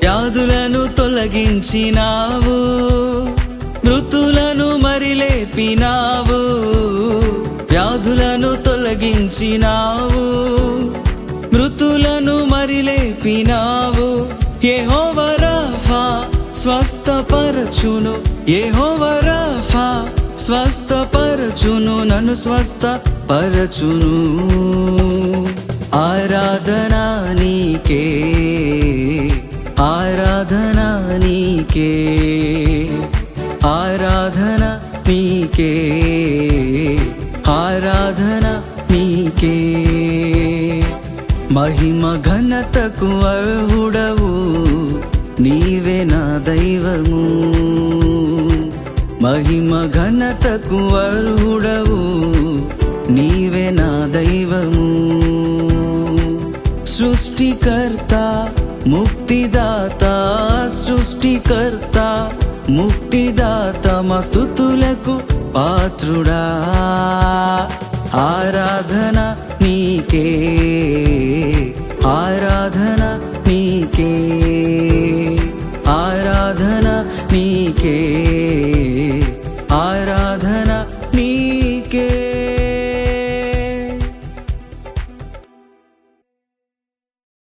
వ్యాధులను తొలగించినావు, మృతులను మరి లేపినావు. వ్యాధులను తొలగించినావు, మృతులను మరి లేపినావు. యెహోవా రాఫా స్వస్థపరచును, యెహోవా రాఫా స్వస్థపరచును, నన్ను స్వస్థపరచును. ఆరాధనా నీకే, ఆరాధనా నీకే, ఆరాధన నీకే, ఆరాధన నీకే. మహిమ ఘనతకు అర్హుడవు, నీవే నా దైవము. మహిమ ఘనతకు అర్హుడవు, నీవే నా దైవము. సృష్టికర్త ముక్తిదాత, సృష్టికర్త ముక్తిదాత, మా స్తుతులకు పాత్రుడా. ఆరాధన నీకే, ఆరాధన నీకే, ఆరాధన నీకే, ఆరాధన